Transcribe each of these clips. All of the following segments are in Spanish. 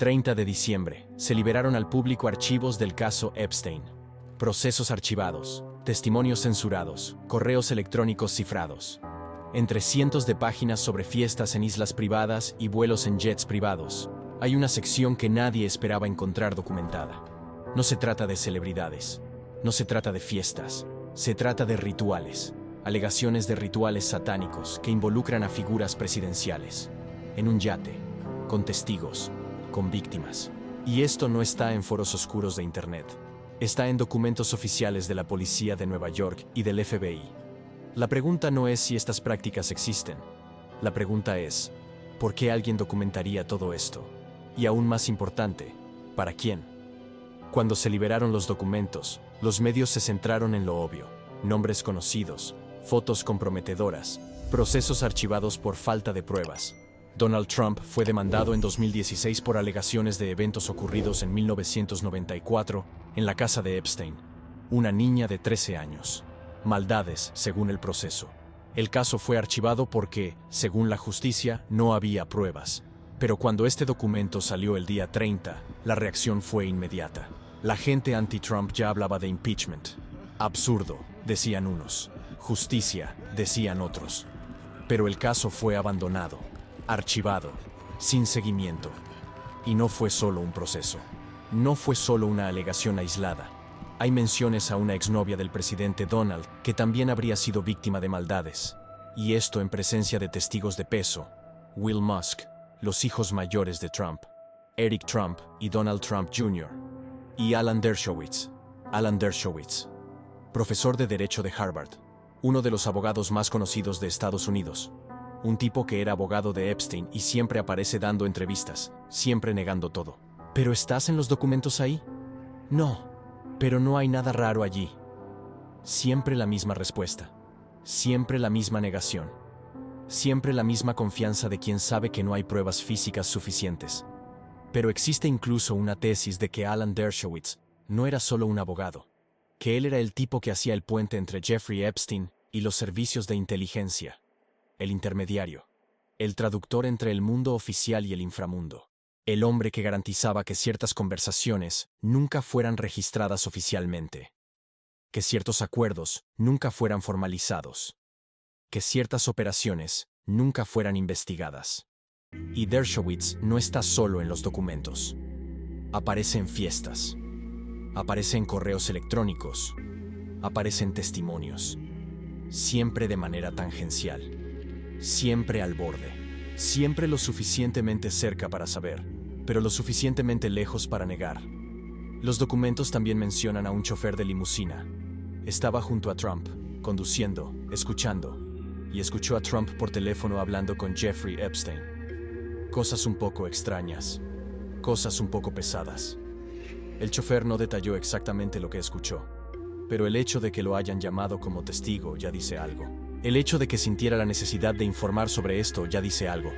30 de diciembre, se liberaron al público archivos del caso Epstein. Procesos archivados, testimonios censurados, correos electrónicos cifrados. Entre cientos de páginas sobre fiestas en islas privadas y vuelos en jets privados, hay una sección que nadie esperaba encontrar documentada. No se trata de celebridades, no se trata de fiestas, se trata de rituales, alegaciones de rituales satánicos que involucran a figuras presidenciales, en un yate, con testigos, con víctimas. Y esto no está en foros oscuros de Internet, está en documentos oficiales de la Policía de Nueva York y del FBI. La pregunta no es si estas prácticas existen, la pregunta es, ¿por qué alguien documentaría todo esto? Y aún más importante, ¿para quién? Cuando se liberaron los documentos, los medios se centraron en lo obvio: nombres conocidos, fotos comprometedoras, procesos archivados por falta de pruebas. Donald Trump fue demandado en 2016 por alegaciones de eventos ocurridos en 1994 en la casa de Epstein, una niña de 13 años. Maldades, según el proceso. El caso fue archivado porque, según la justicia, no había pruebas. Pero cuando este documento salió el día 30, la reacción fue inmediata. La gente anti-Trump ya hablaba de impeachment. Absurdo, decían unos. Justicia, decían otros. Pero el caso fue abandonado, archivado, sin seguimiento. Y no fue solo un proceso. No fue solo una alegación aislada. Hay menciones a una exnovia del presidente Donald que también habría sido víctima de maldades. Y esto en presencia de testigos de peso: Will Musk, los hijos mayores de Trump, Eric Trump y Donald Trump Jr., y Alan Dershowitz. Alan Dershowitz, profesor de Derecho de Harvard, uno de los abogados más conocidos de Estados Unidos. Un tipo que era abogado de Epstein y siempre aparece dando entrevistas, siempre negando todo. ¿Pero estás en los documentos ahí? No, pero no hay nada raro allí. Siempre la misma respuesta. Siempre la misma negación. Siempre la misma confianza de quien sabe que no hay pruebas físicas suficientes. Pero existe incluso una tesis de que Alan Dershowitz no era solo un abogado, que él era el tipo que hacía el puente entre Jeffrey Epstein y los servicios de inteligencia, el intermediario, el traductor entre el mundo oficial y el inframundo, el hombre que garantizaba que ciertas conversaciones nunca fueran registradas oficialmente, que ciertos acuerdos nunca fueran formalizados, que ciertas operaciones nunca fueran investigadas. Y Dershowitz no está solo en los documentos. Aparece en fiestas, aparece en correos electrónicos, aparece en testimonios, siempre de manera tangencial, siempre al borde, siempre lo suficientemente cerca para saber, pero lo suficientemente lejos para negar. Los documentos también mencionan a un chofer de limusina. Estaba junto a Trump, conduciendo, escuchando, y escuchó a Trump por teléfono hablando con Jeffrey Epstein. Cosas un poco extrañas, cosas un poco pesadas. El chofer no detalló exactamente lo que escuchó, pero el hecho de que lo hayan llamado como testigo ya dice algo. El hecho de que sintiera la necesidad de informar sobre esto ya dice algo.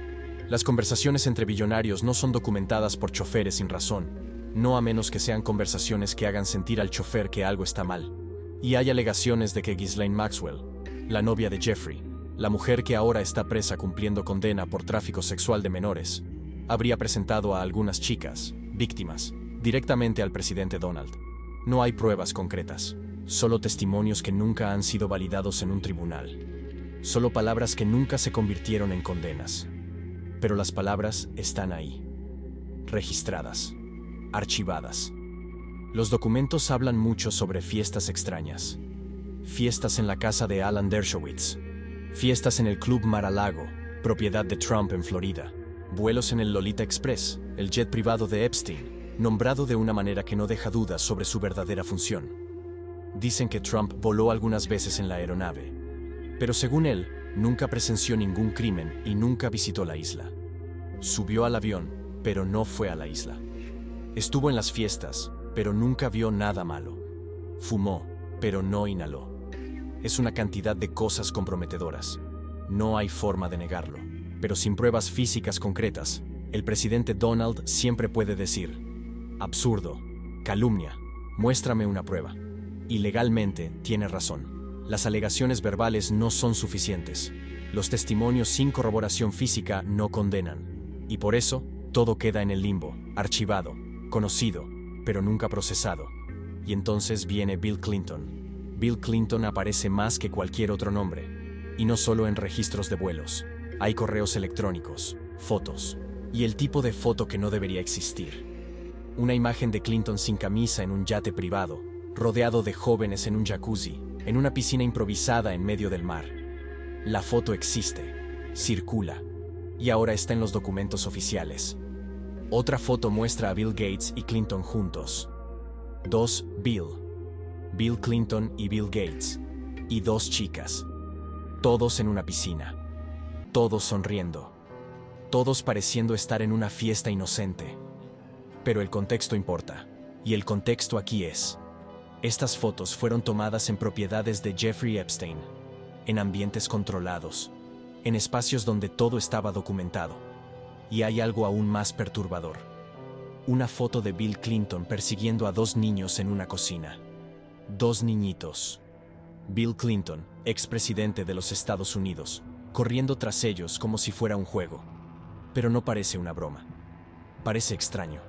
Las conversaciones entre billonarios no son documentadas por choferes sin razón, no a menos que sean conversaciones que hagan sentir al chofer que algo está mal. Y hay alegaciones de que Ghislaine Maxwell, la novia de Jeffrey, la mujer que ahora está presa cumpliendo condena por tráfico sexual de menores, habría presentado a algunas chicas, víctimas, directamente al presidente Donald. No hay pruebas concretas, solo testimonios que nunca han sido validados en un tribunal. Solo palabras que nunca se convirtieron en condenas. Pero las palabras están ahí, registradas, archivadas. Los documentos hablan mucho sobre fiestas extrañas. Fiestas en la casa de Alan Dershowitz. Fiestas en el Club Mar-a-Lago, propiedad de Trump en Florida. Vuelos en el Lolita Express, el jet privado de Epstein, nombrado de una manera que no deja dudas sobre su verdadera función. Dicen que Trump voló algunas veces en la aeronave, pero según él, nunca presenció ningún crimen y nunca visitó la isla. Subió al avión, pero no fue a la isla. Estuvo en las fiestas, pero nunca vio nada malo. Fumó, pero no inhaló. Es una cantidad de cosas comprometedoras. No hay forma de negarlo. Pero sin pruebas físicas concretas, el presidente Donald siempre puede decir: absurdo, calumnia, muéstrame una prueba. Y legalmente tiene razón. Las alegaciones verbales no son suficientes. Los testimonios sin corroboración física no condenan. Y por eso, Todo queda en el limbo, archivado, conocido, pero nunca procesado. Y entonces viene Bill Clinton. Bill Clinton aparece más que cualquier otro nombre. Y no solo en registros de vuelos. Hay correos electrónicos, fotos. Y el tipo de foto que no debería existir. Una imagen de Clinton sin camisa en un yate privado, rodeado de jóvenes en un jacuzzi, en una piscina improvisada en medio del mar. La foto existe, circula, y ahora está en los documentos oficiales. Otra foto muestra a Bill Gates y Clinton juntos. Dos Bill Clinton y Bill Gates, y dos chicas. Todos en una piscina. Todos sonriendo. Todos pareciendo estar en una fiesta inocente. Pero el contexto importa. Y el contexto aquí es: estas fotos fueron tomadas en propiedades de Jeffrey Epstein, en ambientes controlados, en espacios donde todo estaba documentado. Y hay algo aún más perturbador. Una foto de Bill Clinton persiguiendo a dos niños en una cocina. Dos niñitos. Bill Clinton, expresidente de los Estados Unidos, corriendo tras ellos como si fuera un juego. Pero no parece una broma. Parece extraño,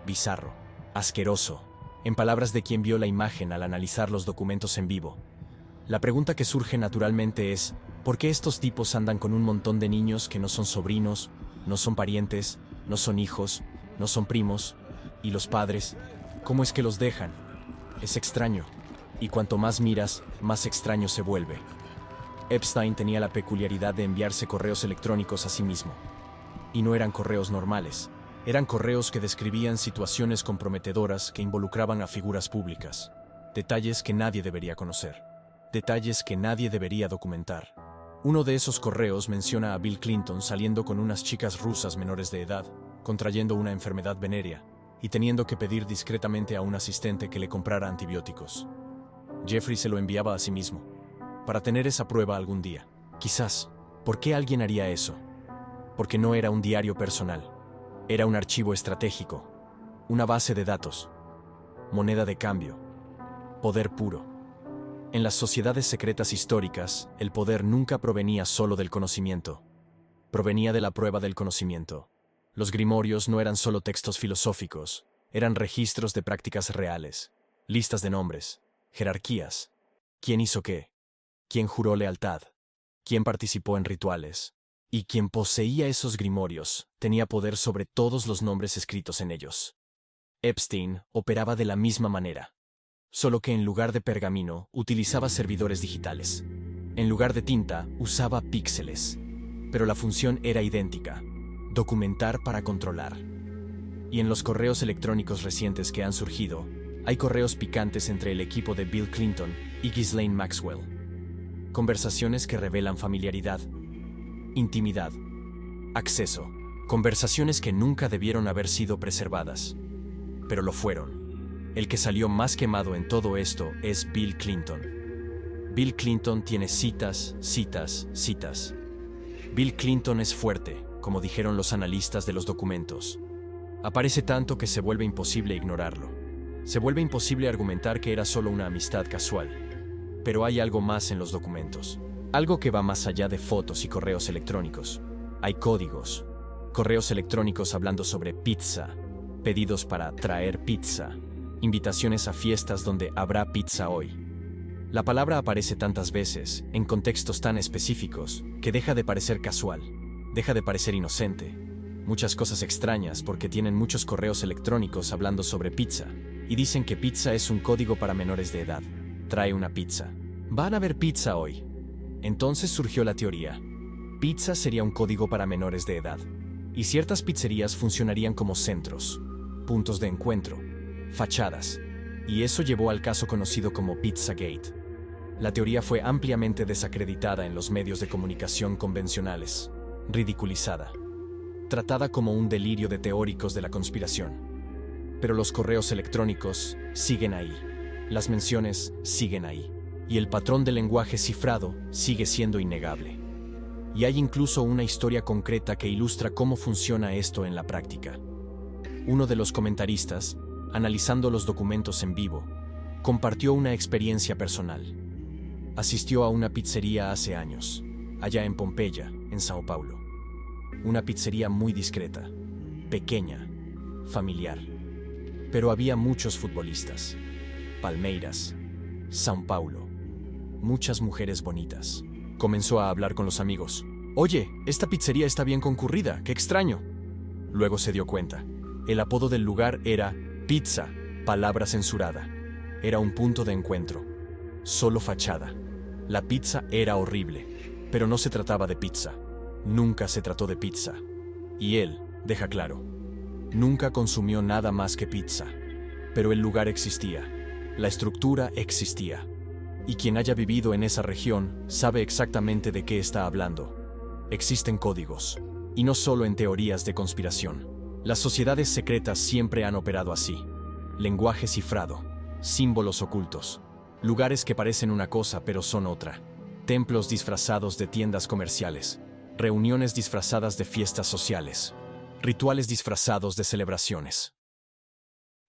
bizarro, asqueroso, en palabras de quien vio la imagen al analizar los documentos en vivo. La pregunta que surge naturalmente es: ¿por qué estos tipos andan con un montón de niños que no son sobrinos, no son parientes, no son hijos, no son primos? ¿Y los padres? ¿Cómo es que los dejan? Es extraño, y cuanto más miras, más extraño se vuelve. Epstein tenía la peculiaridad de enviarse correos electrónicos a sí mismo. Y no eran correos normales. Eran correos que describían situaciones comprometedoras que involucraban a figuras públicas. Detalles que nadie debería conocer. Detalles que nadie debería documentar. Uno de esos correos menciona a Bill Clinton saliendo con unas chicas rusas menores de edad, contrayendo una enfermedad venérea, y teniendo que pedir discretamente a un asistente que le comprara antibióticos. Jeffrey se lo enviaba a sí mismo, para tener esa prueba algún día. Quizás. ¿Por qué alguien haría eso? Porque no era un diario personal. Era un archivo estratégico, una base de datos, moneda de cambio, poder puro. En las sociedades secretas históricas, el poder nunca provenía solo del conocimiento. Provenía de la prueba del conocimiento. Los grimorios no eran solo textos filosóficos, eran registros de prácticas reales, listas de nombres, jerarquías. ¿Quién hizo qué? ¿Quién juró lealtad? ¿Quién participó en rituales? Y quien poseía esos grimorios tenía poder sobre todos los nombres escritos en ellos. Epstein operaba de la misma manera, solo que en lugar de pergamino utilizaba servidores digitales. En lugar de tinta usaba píxeles, pero la función era idéntica: documentar para controlar. Y en los correos electrónicos recientes que han surgido, hay correos picantes entre el equipo de Bill Clinton y Ghislaine Maxwell. Conversaciones que revelan familiaridad, intimidad, acceso. Conversaciones que nunca debieron haber sido preservadas. Pero lo fueron. El que salió más quemado en todo esto es Bill Clinton. Bill Clinton tiene citas. Bill Clinton es fuerte, como dijeron los analistas de los documentos. Aparece tanto que se vuelve imposible ignorarlo. Se vuelve imposible argumentar que era solo una amistad casual. Pero hay algo más en los documentos. Algo que va más allá de fotos y correos electrónicos. Hay códigos. Correos electrónicos hablando sobre pizza. Pedidos para traer pizza. Invitaciones a fiestas donde habrá pizza hoy. La palabra aparece tantas veces, en contextos tan específicos, que deja de parecer casual. Deja de parecer inocente. Muchas cosas extrañas porque tienen muchos correos electrónicos hablando sobre pizza. Y dicen que pizza es un código para menores de edad. Trae una pizza. Van a haber pizza hoy. Entonces surgió la teoría. Pizza sería un código para menores de edad. Y ciertas pizzerías funcionarían como centros, puntos de encuentro, fachadas. Y eso llevó al caso conocido como Pizzagate. La teoría fue ampliamente desacreditada en los medios de comunicación convencionales, ridiculizada, tratada como un delirio de teóricos de la conspiración. Pero los correos electrónicos siguen ahí, las menciones siguen ahí, y el patrón del lenguaje cifrado sigue siendo innegable. Y hay incluso una historia concreta que ilustra cómo funciona esto en la práctica. Uno de los comentaristas, analizando los documentos en vivo, compartió una experiencia personal. Asistió a una pizzería hace años, allá en Pompeya, en Sao Paulo. Una pizzería muy discreta. pequeña, familiar. Pero había muchos futbolistas, Palmeiras, São Paulo, muchas mujeres bonitas. Comenzó a hablar con los amigos. «Oye, esta pizzería está bien concurrida, qué extraño». Luego se dio cuenta. El apodo del lugar era Pizza, palabra censurada. Era un punto de encuentro. Solo fachada. La pizza era horrible, pero no se trataba de pizza. Nunca se trató de pizza. Y él, deja claro, nunca consumió nada más que pizza. Pero el lugar existía. La estructura existía. Y quien haya vivido en esa región sabe exactamente de qué está hablando. Existen códigos. Y no solo en teorías de conspiración. Las sociedades secretas siempre han operado así. Lenguaje cifrado. Símbolos ocultos. Lugares que parecen una cosa pero son otra. Templos disfrazados de tiendas comerciales. Reuniones disfrazadas de fiestas sociales. Rituales disfrazados de celebraciones.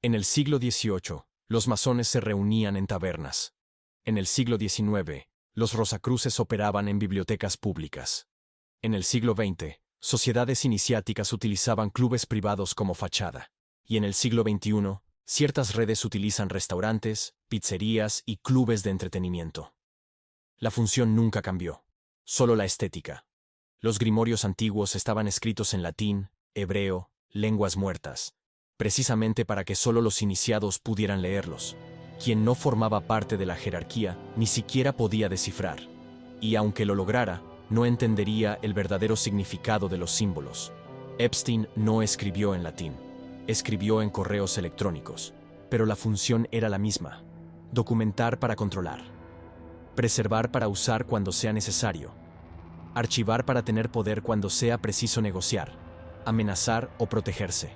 En el siglo XVIII, los masones se reunían en tabernas. En el siglo XIX, los Rosacruces operaban en bibliotecas públicas. En el siglo XX, sociedades iniciáticas utilizaban clubes privados como fachada. Y en el siglo XXI, ciertas redes utilizan restaurantes, pizzerías y clubes de entretenimiento. La función nunca cambió, solo la estética. Los grimorios antiguos estaban escritos en latín, hebreo, lenguas muertas, precisamente para que solo los iniciados pudieran leerlos. Quien no formaba parte de la jerarquía ni siquiera podía descifrar. Y aunque lo lograra, no entendería el verdadero significado de los símbolos. Epstein no escribió en latín, escribió en correos electrónicos, pero la función era la misma: documentar para controlar, preservar para usar cuando sea necesario, archivar para tener poder cuando sea preciso negociar, amenazar o protegerse.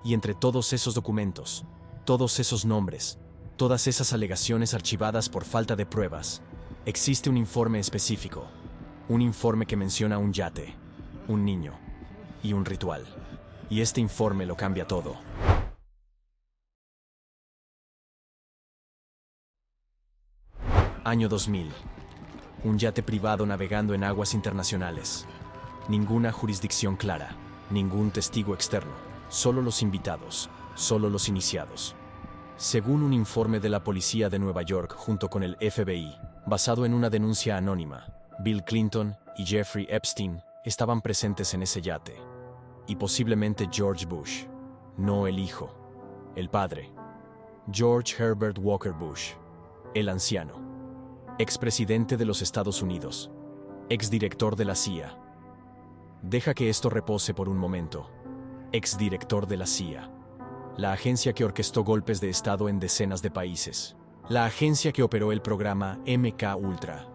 Y entre todos esos documentos, todos esos nombres, todas esas alegaciones archivadas por falta de pruebas, existe un informe específico, un informe que menciona un yate, un niño y un ritual. Y este informe lo cambia todo. Año 2000. Un yate privado navegando en aguas internacionales. Ninguna jurisdicción clara, ningún testigo externo, solo los invitados, solo los iniciados. Según un informe de la policía de Nueva York junto con el FBI, basado en una denuncia anónima, Bill Clinton y Jeffrey Epstein estaban presentes en ese yate. Y posiblemente George Bush, no el hijo, el padre. George Herbert Walker Bush, el anciano. Expresidente de los Estados Unidos, exdirector de la CIA. Deja que esto repose por un momento. Exdirector de la CIA. La agencia que orquestó golpes de Estado en decenas de países. La agencia que operó el programa MK Ultra.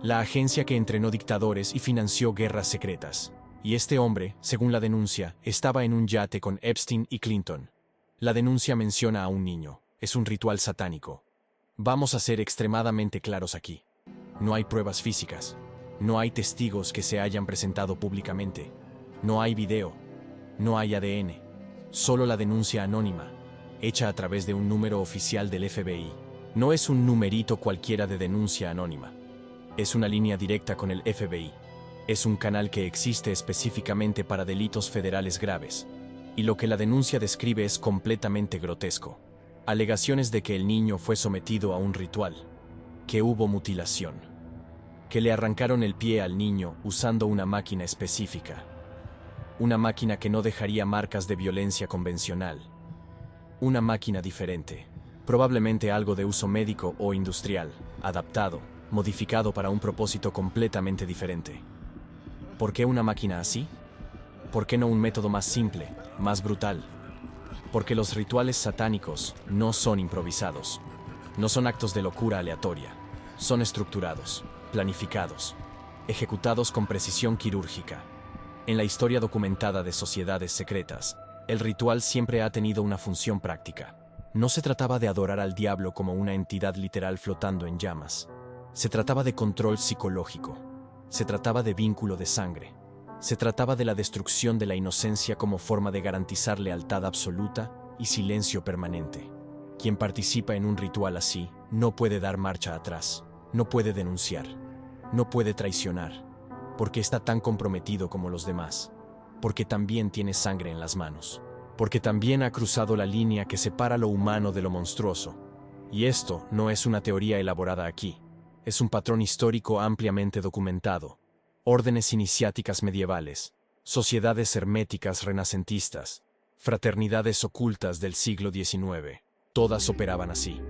La agencia que entrenó dictadores y financió guerras secretas. Y este hombre, según la denuncia, estaba en un yate con Epstein y Clinton. La denuncia menciona a un niño. Es un ritual satánico. Vamos a ser extremadamente claros aquí. No hay pruebas físicas. No hay testigos que se hayan presentado públicamente. No hay video. No hay ADN. Solo la denuncia anónima, hecha a través de un número oficial del FBI. No es un numerito cualquiera de denuncia anónima. Es una línea directa con el FBI. Es un canal que existe específicamente para delitos federales graves. Y lo que la denuncia describe es completamente grotesco. Alegaciones de que el niño fue sometido a un ritual, que hubo mutilación, que le arrancaron el pie al niño usando una máquina específica. Una máquina que no dejaría marcas de violencia convencional. Una máquina diferente, probablemente algo de uso médico o industrial, adaptado, modificado para un propósito completamente diferente. ¿Por qué una máquina así? ¿Por qué no un método más simple, más brutal? Porque los rituales satánicos no son improvisados. No son actos de locura aleatoria. Son estructurados, planificados, ejecutados con precisión quirúrgica. En la historia documentada de sociedades secretas, el ritual siempre ha tenido una función práctica. No se trataba de adorar al diablo como una entidad literal flotando en llamas. Se trataba de control psicológico. Se trataba de vínculo de sangre. Se trataba de la destrucción de la inocencia como forma de garantizar lealtad absoluta y silencio permanente. Quien participa en un ritual así no puede dar marcha atrás, no puede denunciar, no puede traicionar, porque está tan comprometido como los demás. porque también tiene sangre en las manos, porque también ha cruzado la línea que separa lo humano de lo monstruoso. Y esto no es una teoría elaborada aquí, es un patrón histórico ampliamente documentado. Órdenes iniciáticas medievales, sociedades herméticas renacentistas, fraternidades ocultas del siglo XIX, todas operaban así.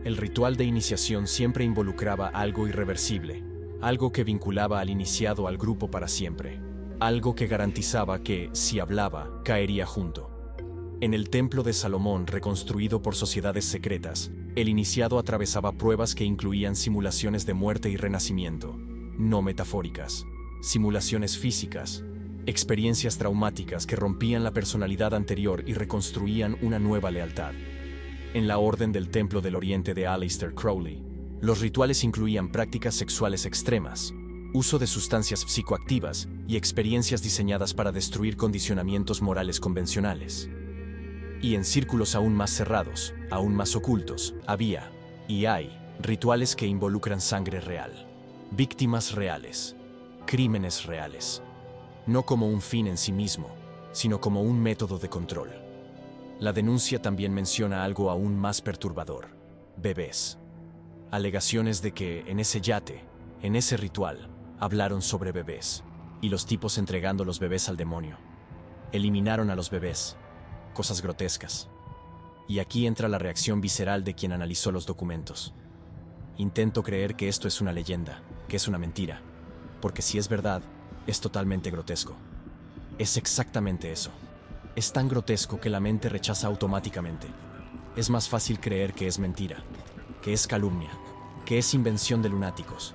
El ritual de iniciación siempre involucraba algo irreversible, algo que vinculaba al iniciado al grupo para siempre, algo que garantizaba que, si hablaba, caería junto. En el templo de Salomón, reconstruido por sociedades secretas, el iniciado atravesaba pruebas que incluían simulaciones de muerte y renacimiento, no metafóricas, simulaciones físicas, experiencias traumáticas que rompían la personalidad anterior y reconstruían una nueva lealtad. En la Orden del Templo del Oriente de Aleister Crowley, los rituales incluían prácticas sexuales extremas, uso de sustancias psicoactivas y experiencias diseñadas para destruir condicionamientos morales convencionales. Y en círculos aún más cerrados, aún más ocultos, había, y hay, rituales que involucran sangre real, víctimas reales, crímenes reales. No como un fin en sí mismo, sino como un método de control. La denuncia también menciona algo aún más perturbador: bebés. Alegaciones de que en ese yate, en ese ritual, hablaron sobre bebés, y los tipos entregando los bebés al demonio. Eliminaron a los bebés. Cosas grotescas. Y aquí entra la reacción visceral de quien analizó los documentos. Intento creer que esto es una leyenda, que es una mentira, porque si es verdad, es totalmente grotesco. Es exactamente eso. Es tan grotesco que la mente rechaza automáticamente. Es más fácil creer que es mentira, que es calumnia, que es invención de lunáticos,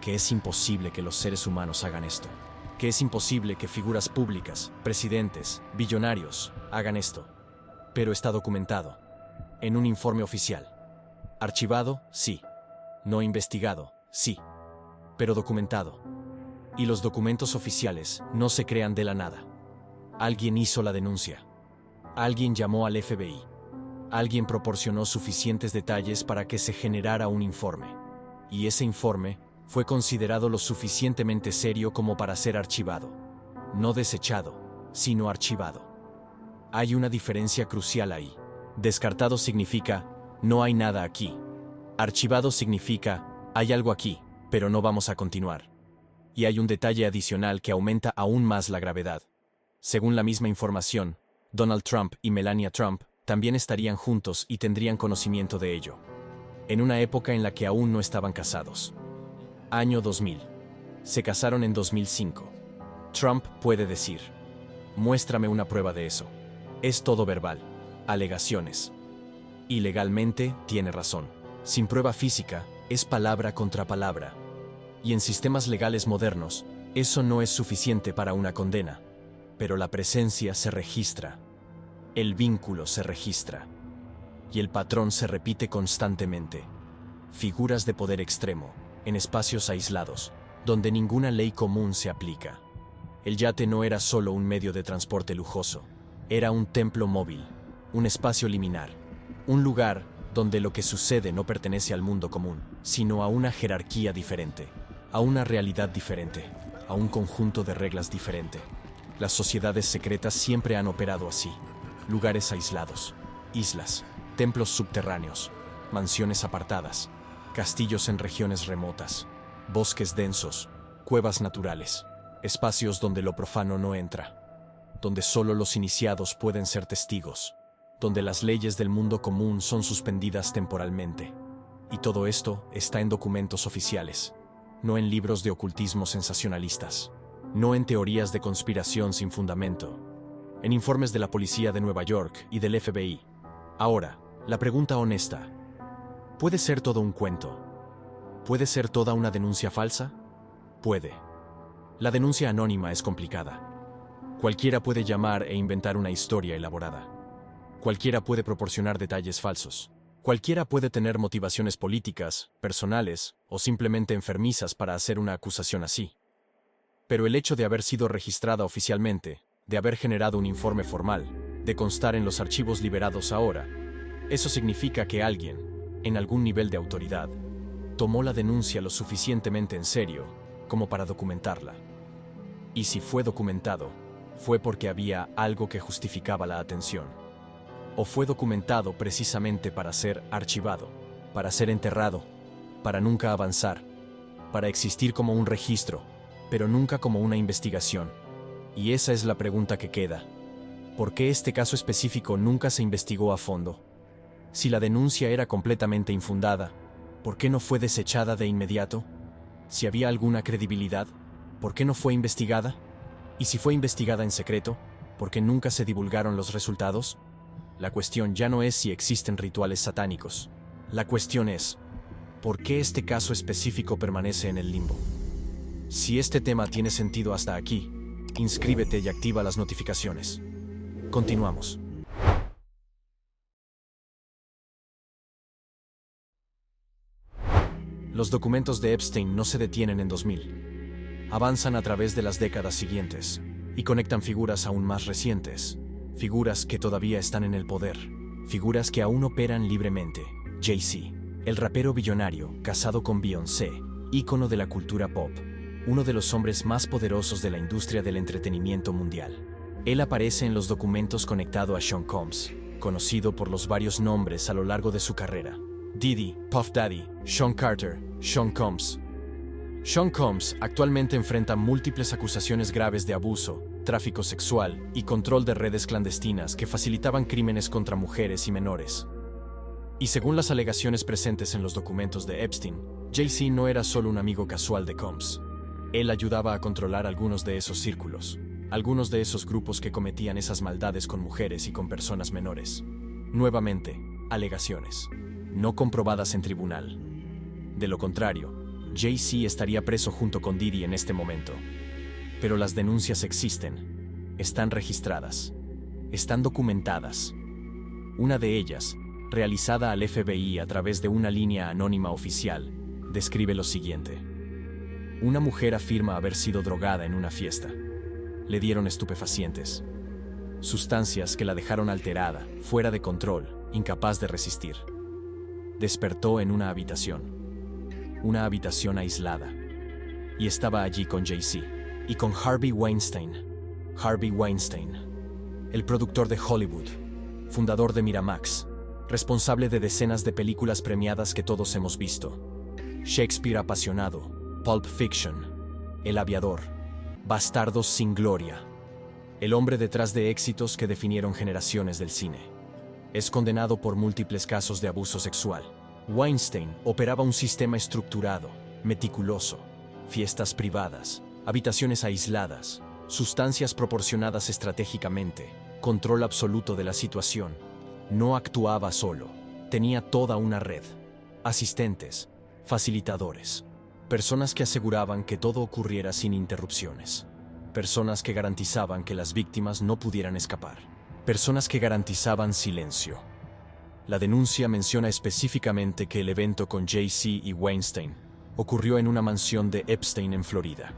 que es imposible que los seres humanos hagan esto, que es imposible que figuras públicas, presidentes, billonarios, hagan esto. Pero está documentado, en un informe oficial. Archivado, sí. No investigado, sí. Pero documentado. Y los documentos oficiales no se crean de la nada. Alguien hizo la denuncia. Alguien llamó al FBI. Alguien proporcionó suficientes detalles para que se generara un informe. Y ese informe fue considerado lo suficientemente serio como para ser archivado. No desechado, sino archivado. Hay una diferencia crucial ahí. Descartado significa, no hay nada aquí. Archivado significa, hay algo aquí, pero no vamos a continuar. Y hay un detalle adicional que aumenta aún más la gravedad. Según la misma información, Donald Trump y Melania Trump también estarían juntos y tendrían conocimiento de ello. En una época en la que aún no estaban casados. Año 2000. Se casaron en 2005. Trump puede decir: muéstrame una prueba de eso. Es todo verbal. Alegaciones. Y legalmente tiene razón. Sin prueba física, es palabra contra palabra. Y en sistemas legales modernos, eso no es suficiente para una condena. Pero la presencia se registra. El vínculo se registra. Y el patrón se repite constantemente. Figuras de poder extremo, en espacios aislados, donde ninguna ley común se aplica. El yate no era solo un medio de transporte lujoso. Era un templo móvil, un espacio liminar, un lugar donde lo que sucede no pertenece al mundo común, sino a una jerarquía diferente, a una realidad diferente, a un conjunto de reglas diferente. Las sociedades secretas siempre han operado así: lugares aislados, islas, templos subterráneos, mansiones apartadas, castillos en regiones remotas, bosques densos, cuevas naturales, espacios donde lo profano no entra, donde solo los iniciados pueden ser testigos, donde las leyes del mundo común son suspendidas temporalmente. Y todo esto está en documentos oficiales, no en libros de ocultismo sensacionalistas, no en teorías de conspiración sin fundamento, en informes de la policía de Nueva York y del FBI. Ahora, la pregunta honesta: ¿puede ser todo un cuento? ¿Puede ser toda una denuncia falsa? Puede. La denuncia anónima es complicada. Cualquiera puede llamar e inventar una historia elaborada. Cualquiera puede proporcionar detalles falsos. Cualquiera puede tener motivaciones políticas, personales o simplemente enfermizas para hacer una acusación así. Pero el hecho de haber sido registrada oficialmente, de haber generado un informe formal, de constar en los archivos liberados ahora, eso significa que alguien, en algún nivel de autoridad, tomó la denuncia lo suficientemente en serio como para documentarla. Y si fue documentado, fue porque había algo que justificaba la atención. O fue documentado precisamente para ser archivado, para ser enterrado, para nunca avanzar, para existir como un registro, pero nunca como una investigación. Y esa es la pregunta que queda. ¿Por qué este caso específico nunca se investigó a fondo? Si la denuncia era completamente infundada, ¿por qué no fue desechada de inmediato? Si había alguna credibilidad, ¿por qué no fue investigada? Y si fue investigada en secreto, ¿por qué nunca se divulgaron los resultados? La cuestión ya no es si existen rituales satánicos. La cuestión es, ¿por qué este caso específico permanece en el limbo? Si este tema tiene sentido hasta aquí, inscríbete y activa las notificaciones. Continuamos. Los documentos de Epstein no se detienen en 2000. Avanzan a través de las décadas siguientes y conectan figuras aún más recientes, figuras que todavía están en el poder, figuras que aún operan libremente. Jay-Z, el rapero billonario casado con Beyoncé, ícono de la cultura pop, uno de los hombres más poderosos de la industria del entretenimiento mundial. Él aparece en los documentos conectado a Sean Combs, conocido por los varios nombres a lo largo de su carrera. Diddy, Puff Daddy, Sean Carter, Sean Combs. Sean Combs actualmente enfrenta múltiples acusaciones graves de abuso, tráfico sexual y control de redes clandestinas que facilitaban crímenes contra mujeres y menores. Y según las alegaciones presentes en los documentos de Epstein, Jay-Z no era solo un amigo casual de Combs. Él ayudaba a controlar algunos de esos círculos, algunos de esos grupos que cometían esas maldades con mujeres y con personas menores. Nuevamente, alegaciones, no comprobadas en tribunal. De lo contrario, Jay-Z estaría preso junto con Diddy en este momento. Pero las denuncias existen, están registradas, están documentadas. Una de ellas, realizada al FBI a través de una línea anónima oficial, describe lo siguiente. Una mujer afirma haber sido drogada en una fiesta. Le dieron estupefacientes, sustancias que la dejaron alterada, fuera de control, incapaz de resistir. Despertó en una habitación aislada, y estaba allí con Jay-Z y con Harvey Weinstein. Harvey Weinstein, el productor de Hollywood, fundador de Miramax, responsable de decenas de películas premiadas que todos hemos visto. Shakespeare apasionado, Pulp Fiction, El Aviador, Bastardos sin Gloria. El hombre detrás de éxitos que definieron generaciones del cine. Es condenado por múltiples casos de abuso sexual. Weinstein operaba un sistema estructurado, meticuloso, fiestas privadas, habitaciones aisladas, sustancias proporcionadas estratégicamente, control absoluto de la situación. No actuaba solo, tenía toda una red. Asistentes, facilitadores, personas que aseguraban que todo ocurriera sin interrupciones, personas que garantizaban que las víctimas no pudieran escapar, personas que garantizaban silencio. La denuncia menciona específicamente que el evento con Jay-Z y Weinstein ocurrió en una mansión de Epstein en Florida.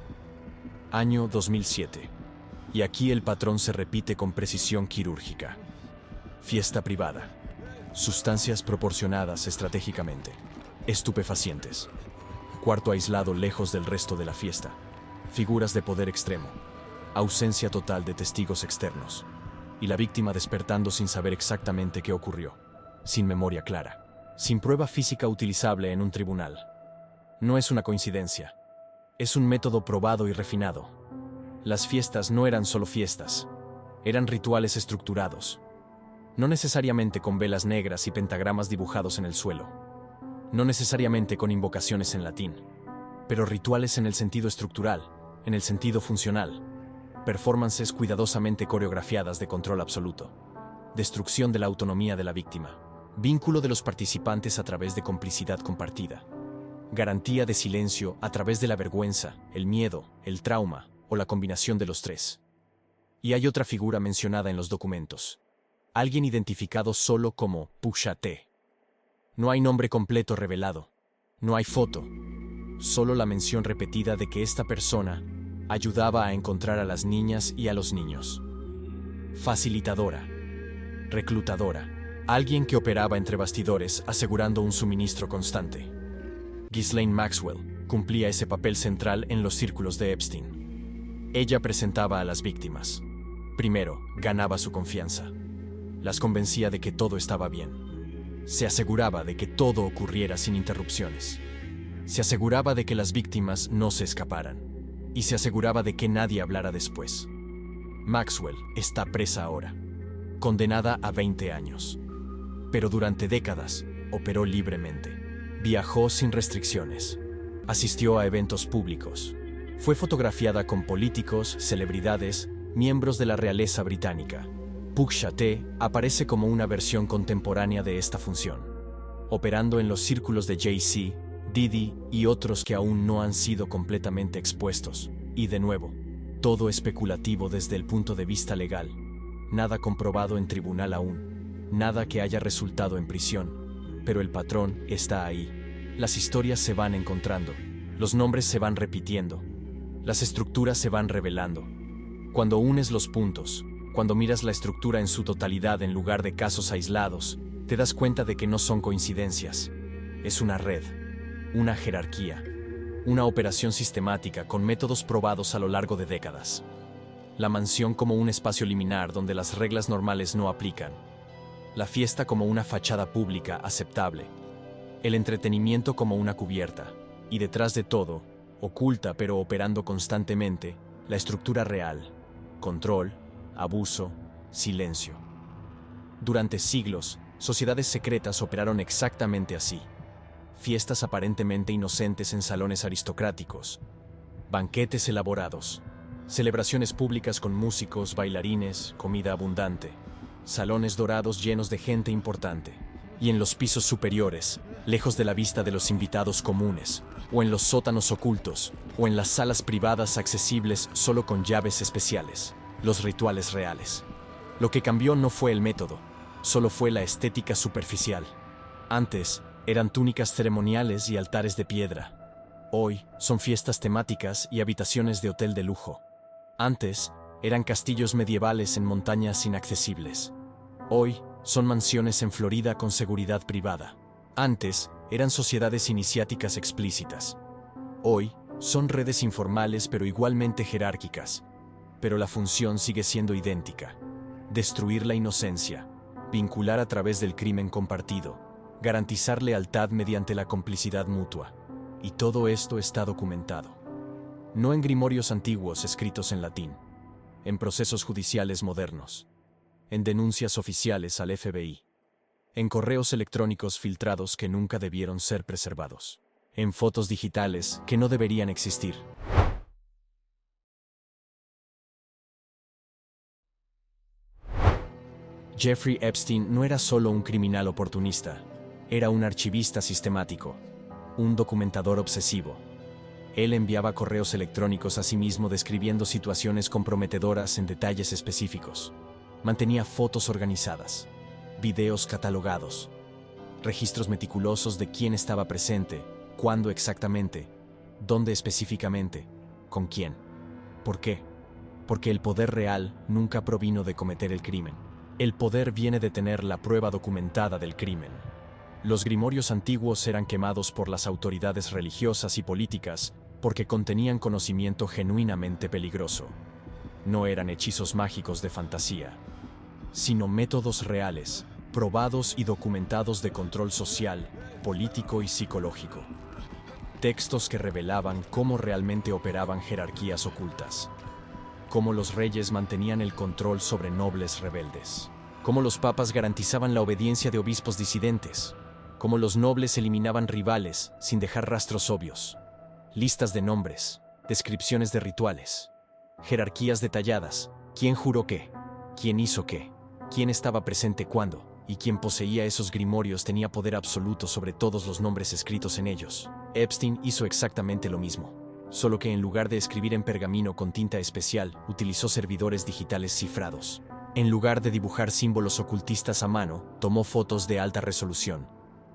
Año 2007. Y aquí el patrón se repite con precisión quirúrgica. Fiesta privada. Sustancias proporcionadas estratégicamente. Estupefacientes. Cuarto aislado lejos del resto de la fiesta. Figuras de poder extremo. Ausencia total de testigos externos. Y la víctima despertando sin saber exactamente qué ocurrió. Sin memoria clara. Sin prueba física utilizable en un tribunal. No es una coincidencia. Es un método probado y refinado. Las fiestas no eran solo fiestas. Eran rituales estructurados. No necesariamente con velas negras y pentagramas dibujados en el suelo. No necesariamente con invocaciones en latín. Pero rituales en el sentido estructural, en el sentido funcional. Performances cuidadosamente coreografiadas de control absoluto. Destrucción de la autonomía de la víctima. Vínculo de los participantes a través de complicidad compartida. Garantía de silencio a través de la vergüenza, el miedo, el trauma o la combinación de los tres. Y hay otra figura mencionada en los documentos. Alguien identificado solo como Pusha T. No hay nombre completo revelado. No hay foto. Solo la mención repetida de que esta persona ayudaba a encontrar a las niñas y a los niños. Facilitadora. Reclutadora. Alguien que operaba entre bastidores asegurando un suministro constante. Ghislaine Maxwell cumplía ese papel central en los círculos de Epstein. Ella presentaba a las víctimas. Primero, ganaba su confianza. Las convencía de que todo estaba bien. Se aseguraba de que todo ocurriera sin interrupciones. Se aseguraba de que las víctimas no se escaparan. Y se aseguraba de que nadie hablara después. Maxwell está presa ahora, condenada a 20 años. Pero durante décadas operó libremente. Viajó sin restricciones. Asistió a eventos públicos. Fue fotografiada con políticos, celebridades, miembros de la realeza británica. Pusha T aparece como una versión contemporánea de esta función, operando en los círculos de Jay-Z, Diddy y otros que aún no han sido completamente expuestos. Y de nuevo, todo especulativo desde el punto de vista legal. Nada comprobado en tribunal aún. Nada que haya resultado en prisión. Pero el patrón está ahí. Las historias se van encontrando. Los nombres se van repitiendo. Las estructuras se van revelando. Cuando unes los puntos, cuando miras la estructura en su totalidad en lugar de casos aislados, te das cuenta de que no son coincidencias. Es una red, una jerarquía, una operación sistemática con métodos probados a lo largo de décadas. La mansión como un espacio liminar donde las reglas normales no aplican. La fiesta como una fachada pública aceptable. El entretenimiento como una cubierta. Y detrás de todo, oculta pero operando constantemente, la estructura real. Control, abuso, silencio. Durante siglos, sociedades secretas operaron exactamente así. Fiestas aparentemente inocentes en salones aristocráticos. Banquetes elaborados. Celebraciones públicas con músicos, bailarines, comida abundante. Salones dorados llenos de gente importante. Y en los pisos superiores, lejos de la vista de los invitados comunes, o en los sótanos ocultos, o en las salas privadas accesibles solo con llaves especiales, los rituales reales. Lo que cambió no fue el método, solo fue la estética superficial. Antes, eran túnicas ceremoniales y altares de piedra. Hoy, son fiestas temáticas y habitaciones de hotel de lujo. Antes, eran castillos medievales en montañas inaccesibles. Hoy, son mansiones en Florida con seguridad privada. Antes, eran sociedades iniciáticas explícitas. Hoy, son redes informales pero igualmente jerárquicas. Pero la función sigue siendo idéntica. Destruir la inocencia, vincular a través del crimen compartido, garantizar lealtad mediante la complicidad mutua. Y todo esto está documentado. No en grimorios antiguos escritos en latín, en procesos judiciales modernos, en denuncias oficiales al FBI, en correos electrónicos filtrados que nunca debieron ser preservados, en fotos digitales que no deberían existir. Jeffrey Epstein no era solo un criminal oportunista, era un archivista sistemático, un documentador obsesivo. Él enviaba correos electrónicos a sí mismo describiendo situaciones comprometedoras en detalles específicos. Mantenía fotos organizadas, videos catalogados, registros meticulosos de quién estaba presente, cuándo exactamente, dónde específicamente, con quién. ¿Por qué? Porque el poder real nunca provino de cometer el crimen. El poder viene de tener la prueba documentada del crimen. Los grimorios antiguos eran quemados por las autoridades religiosas y políticas porque contenían conocimiento genuinamente peligroso. No eran hechizos mágicos de fantasía, sino métodos reales, probados y documentados de control social, político y psicológico. Textos que revelaban cómo realmente operaban jerarquías ocultas. Cómo los reyes mantenían el control sobre nobles rebeldes. Cómo los papas garantizaban la obediencia de obispos disidentes. Cómo los nobles eliminaban rivales sin dejar rastros obvios. Listas de nombres, descripciones de rituales, jerarquías detalladas, quién juró qué, quién hizo qué, quién estaba presente cuándo, y quien poseía esos grimorios tenía poder absoluto sobre todos los nombres escritos en ellos. Epstein hizo exactamente lo mismo, solo que en lugar de escribir en pergamino con tinta especial, utilizó servidores digitales cifrados. En lugar de dibujar símbolos ocultistas a mano, tomó fotos de alta resolución.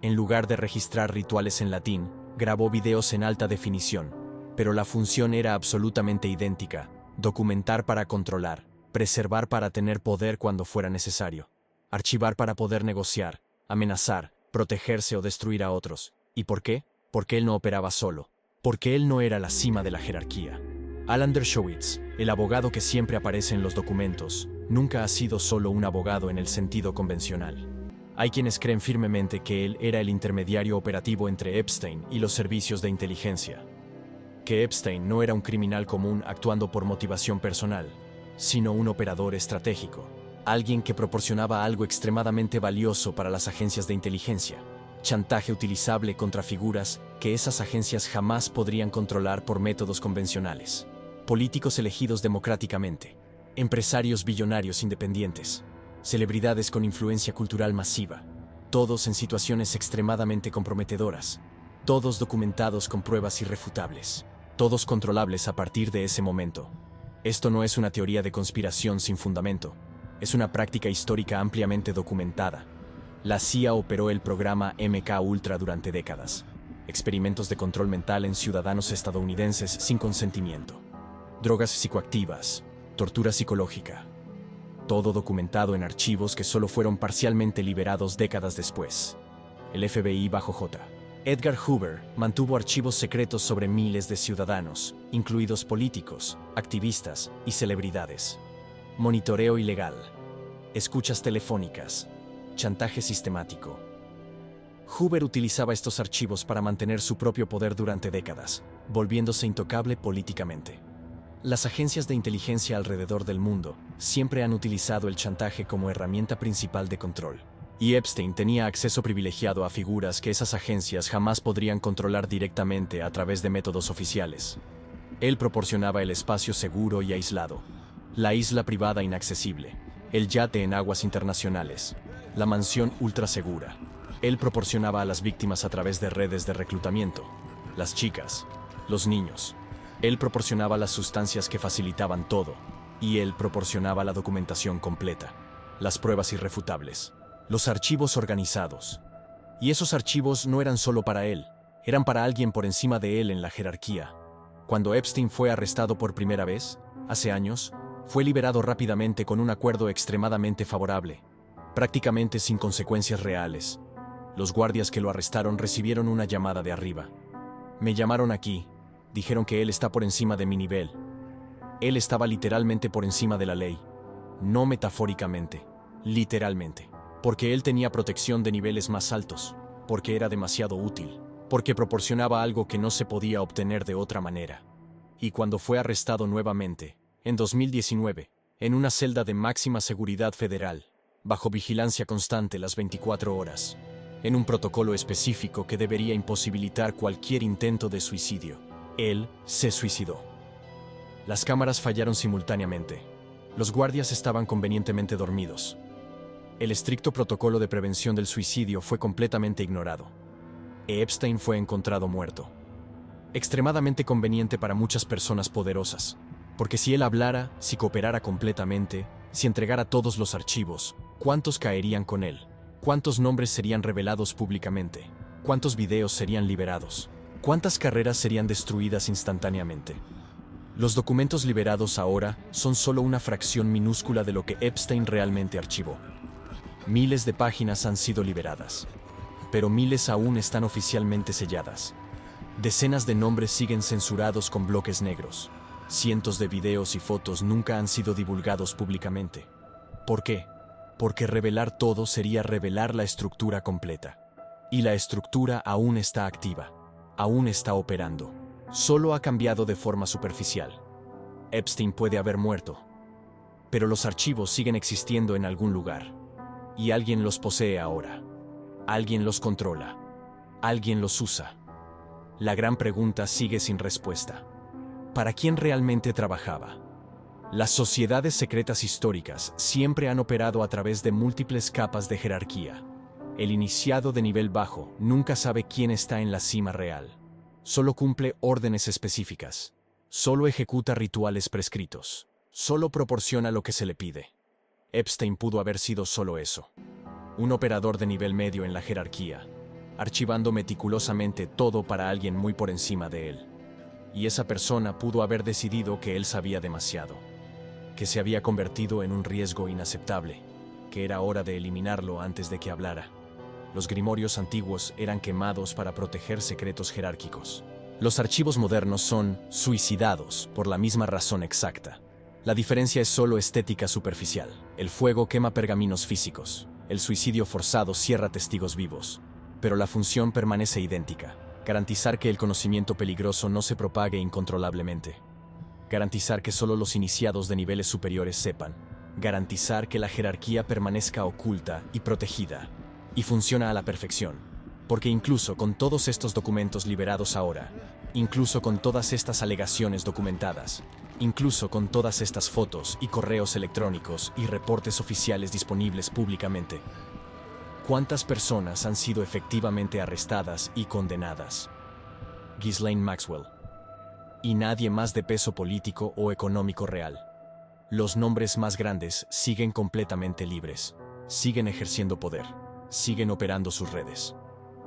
En lugar de registrar rituales en latín, grabó videos en alta definición. Pero la función era absolutamente idéntica: documentar para controlar, preservar para tener poder cuando fuera necesario, archivar para poder negociar, amenazar, protegerse o destruir a otros. ¿Y por qué? Porque él no operaba solo. Porque él no era la cima de la jerarquía. Alan Dershowitz, el abogado que siempre aparece en los documentos, nunca ha sido solo un abogado en el sentido convencional. Hay quienes creen firmemente que él era el intermediario operativo entre Epstein y los servicios de inteligencia. Que Epstein no era un criminal común actuando por motivación personal, sino un operador estratégico. Alguien que proporcionaba algo extremadamente valioso para las agencias de inteligencia. Chantaje utilizable contra figuras que esas agencias jamás podrían controlar por métodos convencionales. Políticos elegidos democráticamente. Empresarios billonarios independientes. Celebridades con influencia cultural masiva. Todos en situaciones extremadamente comprometedoras. Todos documentados con pruebas irrefutables. Todos controlables a partir de ese momento. Esto no es una teoría de conspiración sin fundamento. Es una práctica histórica ampliamente documentada. La CIA operó el programa MK Ultra durante décadas. Experimentos de control mental en ciudadanos estadounidenses sin consentimiento. Drogas psicoactivas, tortura psicológica. Todo documentado en archivos que solo fueron parcialmente liberados décadas después. El FBI bajo J. Edgar Hoover mantuvo archivos secretos sobre miles de ciudadanos, incluidos políticos, activistas y celebridades. Monitoreo ilegal. Escuchas telefónicas. Chantaje sistemático. Hoover utilizaba estos archivos para mantener su propio poder durante décadas, volviéndose intocable políticamente. Las agencias de inteligencia alrededor del mundo siempre han utilizado el chantaje como herramienta principal de control. Y Epstein tenía acceso privilegiado a figuras que esas agencias jamás podrían controlar directamente a través de métodos oficiales. Él proporcionaba el espacio seguro y aislado, la isla privada inaccesible, el yate en aguas internacionales, la mansión ultra segura. Él proporcionaba a las víctimas a través de redes de reclutamiento, las chicas, los niños. Él proporcionaba las sustancias que facilitaban todo, y él proporcionaba la documentación completa, las pruebas irrefutables, los archivos organizados. Y esos archivos no eran solo para él, eran para alguien por encima de él en la jerarquía. Cuando Epstein fue arrestado por primera vez, hace años, fue liberado rápidamente con un acuerdo extremadamente favorable, prácticamente sin consecuencias reales. Los guardias que lo arrestaron recibieron una llamada de arriba. Me llamaron aquí. Dijeron que él está por encima de mi nivel. Él estaba literalmente por encima de la ley. No metafóricamente, literalmente. Porque él tenía protección de niveles más altos. Porque era demasiado útil. Porque proporcionaba algo que no se podía obtener de otra manera. Y cuando fue arrestado nuevamente, en 2019, en una celda de máxima seguridad federal, bajo vigilancia constante las 24 horas, en un protocolo específico que debería imposibilitar cualquier intento de suicidio, él se suicidó. Las cámaras fallaron simultáneamente. Los guardias estaban convenientemente dormidos. El estricto protocolo de prevención del suicidio fue completamente ignorado. Epstein fue encontrado muerto. Extremadamente conveniente para muchas personas poderosas, porque si él hablara, si cooperara completamente, si entregara todos los archivos, ¿cuántos caerían con él? ¿Cuántos nombres serían revelados públicamente? ¿Cuántos videos serían liberados? ¿Cuántas carreras serían destruidas instantáneamente? Los documentos liberados ahora son solo una fracción minúscula de lo que Epstein realmente archivó. Miles de páginas han sido liberadas, pero miles aún están oficialmente selladas. Decenas de nombres siguen censurados con bloques negros. Cientos de videos y fotos nunca han sido divulgados públicamente. ¿Por qué? Porque revelar todo sería revelar la estructura completa. Y la estructura aún está activa, aún está operando. Solo ha cambiado de forma superficial. Epstein puede haber muerto, pero los archivos siguen existiendo en algún lugar. Y alguien los posee ahora. Alguien los controla. Alguien los usa. La gran pregunta sigue sin respuesta. ¿Para quién realmente trabajaba? Las sociedades secretas históricas siempre han operado a través de múltiples capas de jerarquía. El iniciado de nivel bajo nunca sabe quién está en la cima real. Solo cumple órdenes específicas. Solo ejecuta rituales prescritos. Solo proporciona lo que se le pide. Epstein pudo haber sido solo eso. Un operador de nivel medio en la jerarquía, archivando meticulosamente todo para alguien muy por encima de él. Y esa persona pudo haber decidido que él sabía demasiado, que se había convertido en un riesgo inaceptable, que era hora de eliminarlo antes de que hablara. Los grimorios antiguos eran quemados para proteger secretos jerárquicos. Los archivos modernos son suicidados por la misma razón exacta. La diferencia es solo estética superficial. El fuego quema pergaminos físicos. El suicidio forzado cierra testigos vivos. Pero la función permanece idéntica. Garantizar que el conocimiento peligroso no se propague incontrolablemente. Garantizar que solo los iniciados de niveles superiores sepan. Garantizar que la jerarquía permanezca oculta y protegida. Y funciona a la perfección. Porque incluso con todos estos documentos liberados ahora, incluso con todas estas alegaciones documentadas, incluso con todas estas fotos y correos electrónicos y reportes oficiales disponibles públicamente, ¿cuántas personas han sido efectivamente arrestadas y condenadas? Ghislaine Maxwell. Y nadie más de peso político o económico real. Los nombres más grandes siguen completamente libres, siguen ejerciendo poder, siguen operando sus redes.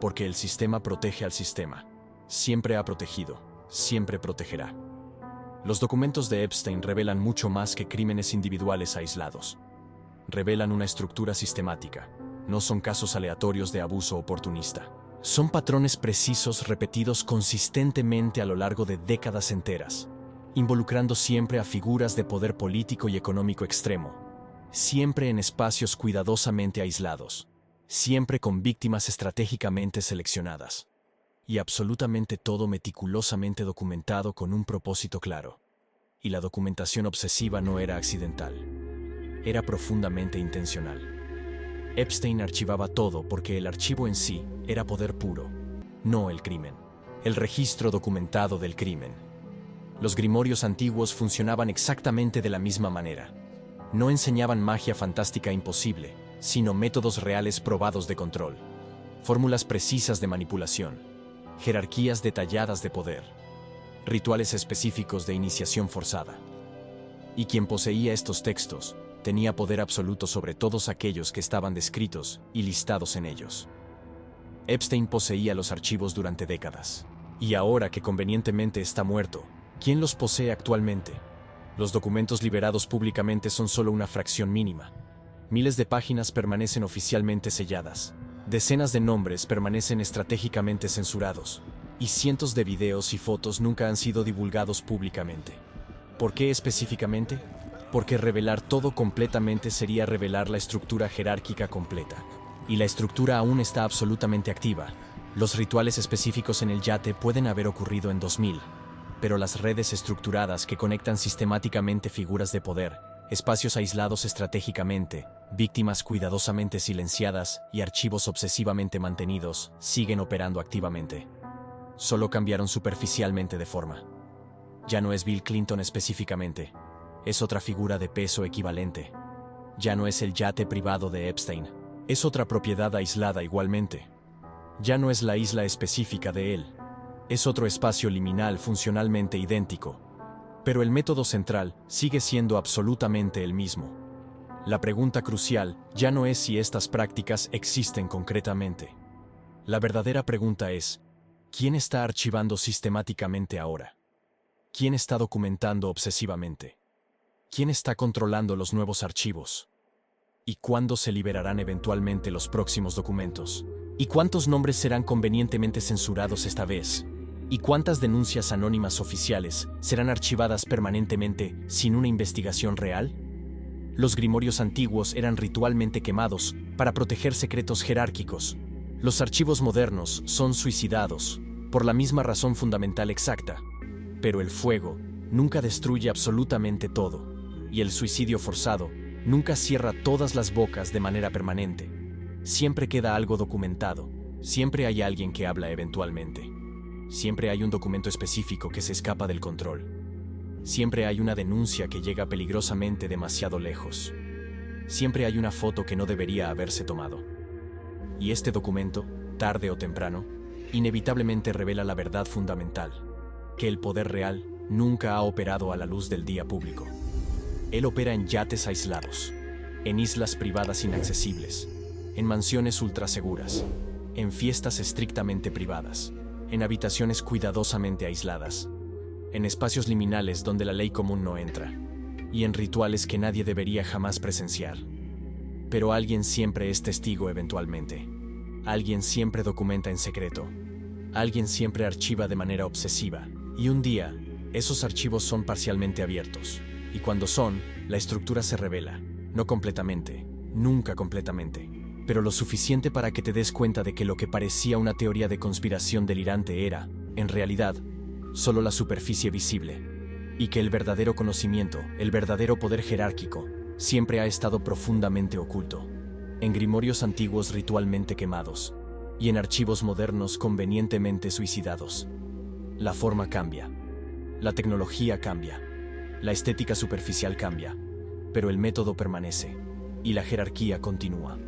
Porque el sistema protege al sistema. Siempre ha protegido, siempre protegerá. Los documentos de Epstein revelan mucho más que crímenes individuales aislados. Revelan una estructura sistemática. No son casos aleatorios de abuso oportunista. Son patrones precisos repetidos consistentemente a lo largo de décadas enteras, involucrando siempre a figuras de poder político y económico extremo, siempre en espacios cuidadosamente aislados, siempre con víctimas estratégicamente seleccionadas. Y absolutamente todo meticulosamente documentado con un propósito claro. Y la documentación obsesiva no era accidental. Era profundamente intencional. Epstein archivaba todo porque el archivo en sí era poder puro, no el crimen. El registro documentado del crimen. Los grimorios antiguos funcionaban exactamente de la misma manera. No enseñaban magia fantástica imposible, sino métodos reales probados de control. Fórmulas precisas de manipulación. Jerarquías detalladas de poder, rituales específicos de iniciación forzada. Y quien poseía estos textos tenía poder absoluto sobre todos aquellos que estaban descritos y listados en ellos. Epstein poseía los archivos durante décadas. Y ahora que convenientemente está muerto, ¿quién los posee actualmente? Los documentos liberados públicamente son solo una fracción mínima. Miles de páginas permanecen oficialmente selladas. Decenas de nombres permanecen estratégicamente censurados, y cientos de videos y fotos nunca han sido divulgados públicamente. ¿Por qué específicamente? Porque revelar todo completamente sería revelar la estructura jerárquica completa. Y la estructura aún está absolutamente activa. Los rituales específicos en el yate pueden haber ocurrido en 2000, pero las redes estructuradas que conectan sistemáticamente figuras de poder, espacios aislados estratégicamente, víctimas cuidadosamente silenciadas y archivos obsesivamente mantenidos, siguen operando activamente. Solo cambiaron superficialmente de forma. Ya no es Bill Clinton específicamente, es otra figura de peso equivalente. Ya no es el yate privado de Epstein, es otra propiedad aislada igualmente. Ya no es la isla específica de él, es otro espacio liminal funcionalmente idéntico. Pero el método central sigue siendo absolutamente el mismo. La pregunta crucial ya no es si estas prácticas existen concretamente. La verdadera pregunta es, ¿quién está archivando sistemáticamente ahora? ¿Quién está documentando obsesivamente? ¿Quién está controlando los nuevos archivos? ¿Y cuándo se liberarán eventualmente los próximos documentos? ¿Y cuántos nombres serán convenientemente censurados esta vez? ¿Y cuántas denuncias anónimas oficiales serán archivadas permanentemente sin una investigación real? Los grimorios antiguos eran ritualmente quemados para proteger secretos jerárquicos. Los archivos modernos son suicidados, por la misma razón fundamental exacta. Pero el fuego nunca destruye absolutamente todo, y el suicidio forzado nunca cierra todas las bocas de manera permanente. Siempre queda algo documentado, siempre hay alguien que habla eventualmente. Siempre hay un documento específico que se escapa del control. Siempre hay una denuncia que llega peligrosamente demasiado lejos. Siempre hay una foto que no debería haberse tomado. Y este documento, tarde o temprano, inevitablemente revela la verdad fundamental, que el poder real nunca ha operado a la luz del día público. Él opera en yates aislados, en islas privadas inaccesibles, en mansiones ultraseguras, en fiestas estrictamente privadas, en habitaciones cuidadosamente aisladas, en espacios liminales donde la ley común no entra, y en rituales que nadie debería jamás presenciar. Pero alguien siempre es testigo eventualmente. Alguien siempre documenta en secreto. Alguien siempre archiva de manera obsesiva. Y un día, esos archivos son parcialmente abiertos. Y cuando son, la estructura se revela. No completamente, nunca completamente, pero lo suficiente para que te des cuenta de que lo que parecía una teoría de conspiración delirante era, en realidad, solo la superficie visible. Y que el verdadero conocimiento, el verdadero poder jerárquico, siempre ha estado profundamente oculto. En grimorios antiguos ritualmente quemados, y en archivos modernos convenientemente suicidados. La forma cambia. La tecnología cambia. La estética superficial cambia. Pero el método permanece. Y la jerarquía continúa.